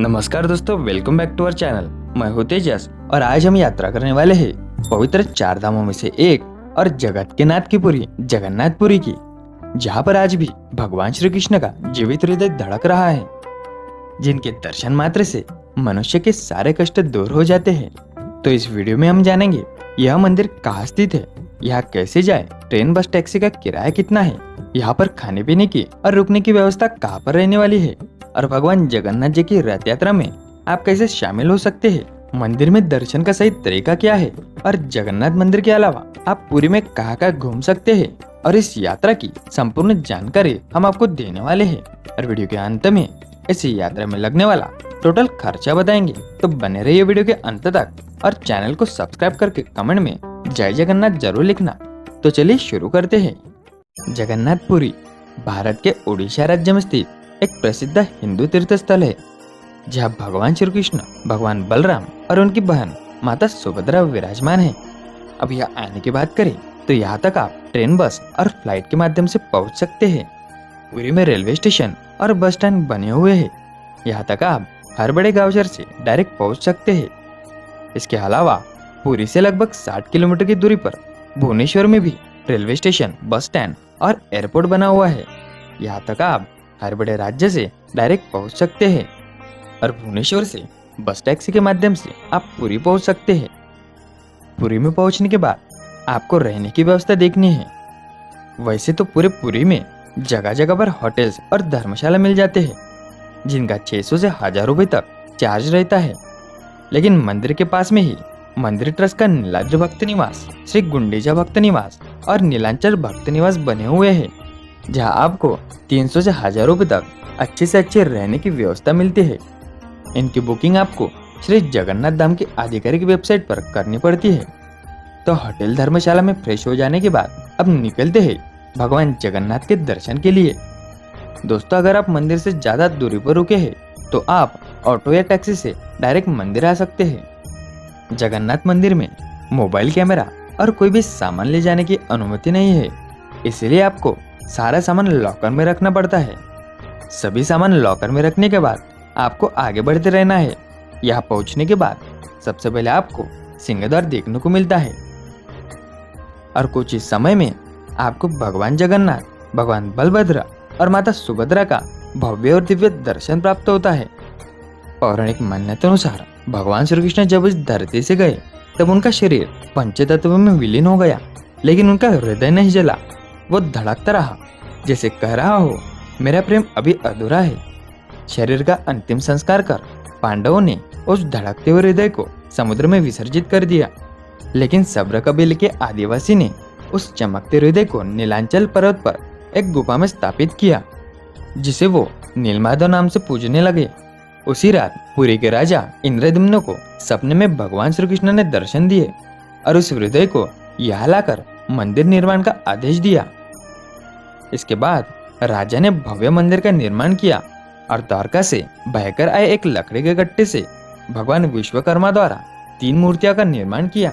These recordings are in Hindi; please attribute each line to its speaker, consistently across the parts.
Speaker 1: नमस्कार दोस्तों, welcome back to our channel. मैं हूँ तेजस और आज हम यात्रा करने वाले हैं पवित्र चार धामों में से एक और जगत के नाथ की पुरी जगन्नाथपुरी की, जहाँ पर आज भी भगवान श्री कृष्ण का जीवित हृदय धड़क रहा है, जिनके दर्शन मात्र से मनुष्य के सारे कष्ट दूर हो जाते हैं। तो इस वीडियो में हम जानेंगे यह मंदिर कहाँ स्थित है, यहाँ कैसे जाए, ट्रेन बस टैक्सी का किराया कितना है, यहाँ पर खाने पीने की और रुकने की व्यवस्था कहाँ पर रहने वाली है, और भगवान जगन्नाथ जी की रथ यात्रा में आप कैसे शामिल हो सकते हैं। मंदिर में दर्शन का सही तरीका क्या है और जगन्नाथ मंदिर के अलावा आप पुरी में कहाँ घूम सकते हैं, और इस यात्रा की संपूर्ण जानकारी हम आपको देने वाले हैं। और वीडियो के अंत में इस यात्रा में लगने वाला टोटल खर्चा बताएंगे। तो बने रहिए वीडियो के अंत तक और चैनल को सब्सक्राइब करके कमेंट में जय जगन्नाथ जरूर लिखना। तो चलिए शुरू करते हैं। जगन्नाथपुरी भारत के उड़ीसा राज्य में स्थित एक प्रसिद्ध हिंदू तीर्थ स्थल है, जहाँ भगवान श्री कृष्ण, भगवान बलराम और उनकी बहन माता सुभद्रा विराजमान है। अब यहाँ आने की बात करें तो यहाँ तक आप ट्रेन, बस और फ्लाइट के माध्यम से पहुँच सकते हैं। पुरी में रेलवे स्टेशन और बस स्टैंड बने हुए हैं। यहाँ तक आप हर बड़े गांव शहर से डायरेक्ट पहुँच सकते हैं। इसके अलावा पुरी से लगभग 60 किलोमीटर की दूरी पर भुवनेश्वर में भी रेलवे स्टेशन, बस स्टैंड और एयरपोर्ट बना हुआ है। यहाँ तक आप हर बड़े राज्य से डायरेक्ट पहुंच सकते हैं और भुवनेश्वर से बस टैक्सी के माध्यम से आप पुरी पहुंच सकते हैं। पुरी में पहुंचने के बाद आपको रहने की व्यवस्था देखनी है। वैसे तो पूरे पुरी में जगह जगह पर होटल्स और धर्मशाला मिल जाते हैं, जिनका 600 से 1000 रुपए तक चार्ज रहता है। लेकिन मंदिर के पास में ही मंदिर ट्रस्ट का नीलाद्रि भक्त निवास, श्री गुंडीचा भक्त निवास और नीलांचल भक्त निवास बने हुए हैं, जहां आपको 300 से 1000 रुपए तक अच्छे से अच्छे रहने की व्यवस्था मिलती है। इनकी बुकिंग आपको श्री जगन्नाथ धाम की आधिकारिक वेबसाइट पर करनी पड़ती है। तो होटल धर्मशाला में फ्रेश हो जाने के बाद अब निकलते हैं भगवान जगन्नाथ के दर्शन के लिए। दोस्तों, अगर आप मंदिर से ज्यादा दूरी पर रुके हैं तो आप ऑटो या टैक्सी से डायरेक्ट मंदिर आ सकते हैं। जगन्नाथ मंदिर में मोबाइल कैमरा और कोई भी सामान ले जाने की अनुमति नहीं है, इसलिए आपको सारा सामान लॉकर में रखना पड़ता है। सभी सामान लॉकर में रखने के बाद आपको आगे बढ़ते रहना है। यहाँ पहुँचने के बाद सबसे पहले आपको सिंहद्वार देखने को मिलता है और कुछ ही समय में आपको भगवान जगन्नाथ, भगवान बलभद्र और माता सुभद्रा का भव्य और दिव्य दर्शन प्राप्त होता है। पौराणिक मान्यता अनुसार भगवान श्री कृष्ण जब इस धरती से गए तब उनका शरीर पंचतत्व में विलीन हो गया, लेकिन उनका हृदय नहीं जला। वो धड़कता रहा, जैसे कह रहा हो, मेरा प्रेम अभी अधूरा है। शरीर का अंतिम संस्कार कर पांडवों ने उस धड़कते हुए हृदय को समुद्र में विसर्जित कर दिया, लेकिन सब्र कबीले के आदिवासी ने उस चमकते हृदय को नीलांचल पर्वत पर एक गुफा में स्थापित किया, जिसे वो नीलमाधव नाम से पूजने लगे। उसी रात पुरी के राजा इंद्रद्युम्न को सपने में भगवान श्री कृष्ण ने दर्शन दिए और उस हृदय को यहाँ लाकर मंदिर निर्माण का आदेश दिया। इसके बाद राजा ने भव्य मंदिर का निर्माण किया और द्वारका से बहकर आए एक लकड़ी के गट्टे से भगवान विश्वकर्मा द्वारा 3 मूर्तियों का निर्माण किया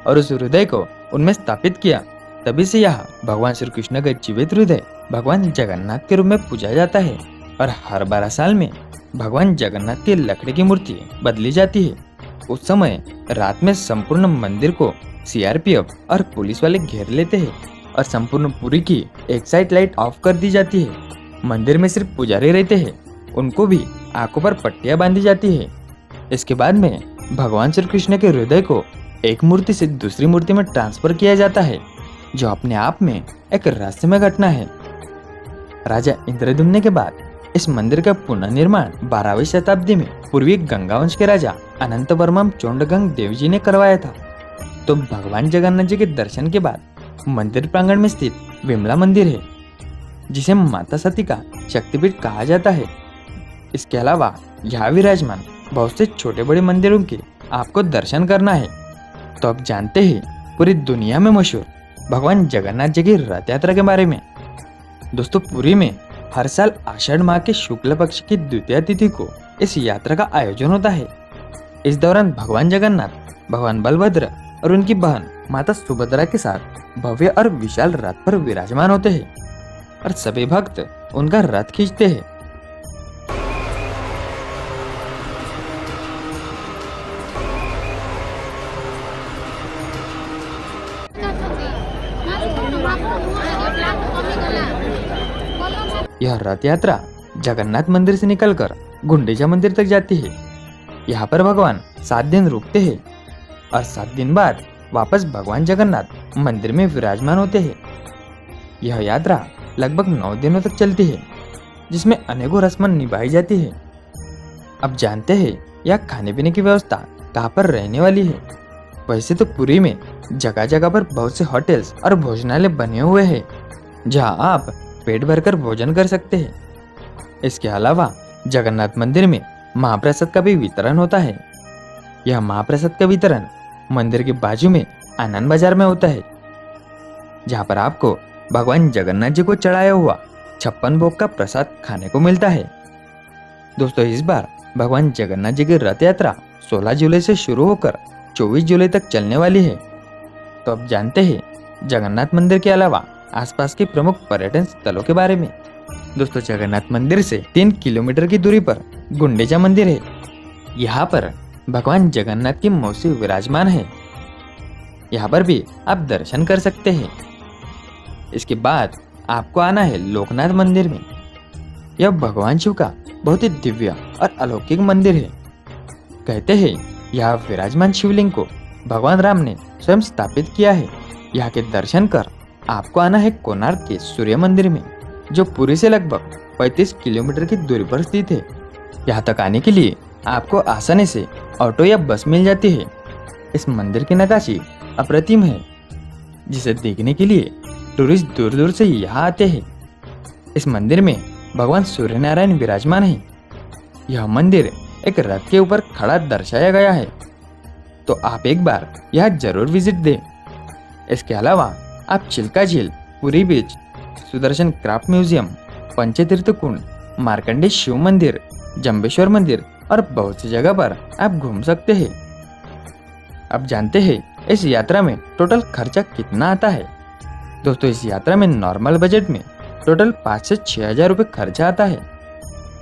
Speaker 1: और उस हृदय को उनमें स्थापित किया। तभी से यहाँ भगवान श्री कृष्ण का जीवित हृदय भगवान जगन्नाथ के रूप में पूजा जाता है और हर 12 साल में भगवान जगन्नाथ की लकड़ी की मूर्ति बदली जाती है। उस समय रात में संपूर्ण मंदिर को सीआरपीएफ और पुलिस वाले घेर लेते हैं और संपूर्ण पुरी की एक साइड लाइट ऑफ कर दी जाती है। मंदिर में सिर्फ पुजारी रहते हैं, उनको भी आंखों पर पट्टियां बांधी जाती है। इसके बाद में भगवान श्री कृष्ण के हृदय को एक मूर्ति से दूसरी मूर्ति में ट्रांसफर किया जाता है, जो अपने आप में एक रहस्यमय घटना है। राजा इंद्रद्युम्न के बाद इस मंदिर का पुनर्निर्माण 12वीं शताब्दी में पूर्वी गंगा वंश के राजा अनंत वर्मा चोंडगंग देव जी ने करवाया था। तो भगवान जगन्नाथ जी के दर्शन के बाद मंदिर प्रांगण में स्थित विमला मंदिर है, जिसे माता सती का शक्तिपीठ कहा जाता है। इसके अलावा यहाँ विराजमान बहुत से छोटे बड़े मंदिरों के आपको दर्शन करना है। तो अब जानते हैं पूरी दुनिया में मशहूर भगवान जगन्नाथ जी की रथ यात्रा के बारे में। दोस्तों, पुरी में हर साल आषाढ़ माह के शुक्ल पक्ष की द्वितीय तिथि को इस यात्रा का आयोजन होता है। इस दौरान भगवान जगन्नाथ, भगवान बलभद्र और उनकी बहन माता सुभद्रा के साथ भव्य और विशाल रथ पर विराजमान होते हैं और सभी भक्त उनका रथ खींचते हैं। यह रथ यात्रा जगन्नाथ मंदिर से निकलकर गुंडीचा मंदिर तक जाती है। यहाँ पर भगवान 7 दिन रुकते हैं और 7 दिन बाद वापस भगवान जगन्नाथ मंदिर में विराजमान होते हैं। यह यात्रा लगभग 9 दिनों तक चलती है, जिसमें अनेकों रस्में निभाई जाती है। अब जानते हैं यह खाने पीने की व्यवस्था कहाँ पर रहने वाली है। वैसे तो पुरी में जगह जगह पर बहुत से होटल्स और भोजनालय बने हुए हैं, जहाँ आप पेट भरकर भोजन कर सकते हैं। इसके अलावा जगन्नाथ मंदिर में महाप्रसाद का भी वितरण होता है। यह महाप्रसाद का वितरण मंदिर के बाजू में आनंद बाजार में होता है, जहाँ पर आपको भगवान जगन्नाथ जी को चढ़ाया हुआ 56 भोग का प्रसाद खाने को मिलता है। दोस्तों, इस बार भगवान जगन्नाथ जी की रथ यात्रा 16 जुलाई से शुरू होकर 24 जुलाई तक चलने वाली है। तो अब जानते हैं जगन्नाथ मंदिर के अलावा आसपास के प्रमुख पर्यटन स्थलों के बारे में। दोस्तों, जगन्नाथ मंदिर से 3 किलोमीटर की दूरी पर गुंडीचा मंदिर है। यहाँ पर भगवान जगन्नाथ की मूर्ति विराजमान है। यहाँ पर भी आप दर्शन कर सकते हैं। इसके बाद आपको आना है लोकनाथ मंदिर में। यह भगवान शिव का बहुत ही दिव्य और अलौकिक मंदिर है। कहते हैं यह विराजमान शिवलिंग को भगवान राम ने स्वयं स्थापित किया है। यहाँ के दर्शन कर आपको आना है कोणार्क के सूर्य मंदिर में, जो पुरी से लगभग 35 किलोमीटर की दूरी पर स्थित है। यहाँ तक आने के लिए आपको आसानी से ऑटो या बस मिल जाती है। इस मंदिर की नक्काशी अप्रतिम है, जिसे देखने के लिए टूरिस्ट दूर दूर से यहाँ आते हैं। इस मंदिर में भगवान सूर्य नारायण विराजमान है। यह मंदिर एक रथ के ऊपर खड़ा दर्शाया गया है, तो आप एक बार यहाँ जरूर विजिट दें। इसके अलावा आप चिल्का झील, पुरी बीच, सुदर्शन क्राफ्ट म्यूजियम, पंचतीर्थ कुंड, मार्कंडे शिव मंदिर, जंबेश्वर मंदिर और बहुत सी जगह पर आप घूम सकते हैं। अब जानते हैं इस यात्रा में टोटल खर्चा कितना आता है। दोस्तों, इस यात्रा में नॉर्मल बजट में टोटल 5 से 6 हजार रुपये खर्चा आता है।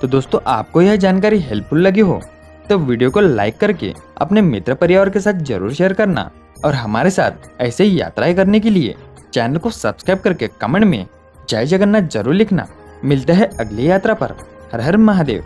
Speaker 1: तो दोस्तों, आपको यह जानकारी हेल्पफुल लगी हो तो वीडियो को लाइक करके अपने मित्र परिवार के साथ जरूर शेयर करना, और हमारे साथ ऐसे ही यात्राएं करने के लिए चैनल को सब्सक्राइब करके कमेंट में जय जगन्नाथ जरूर लिखना। मिलते हैं अगली यात्रा पर। हर हर महादेव।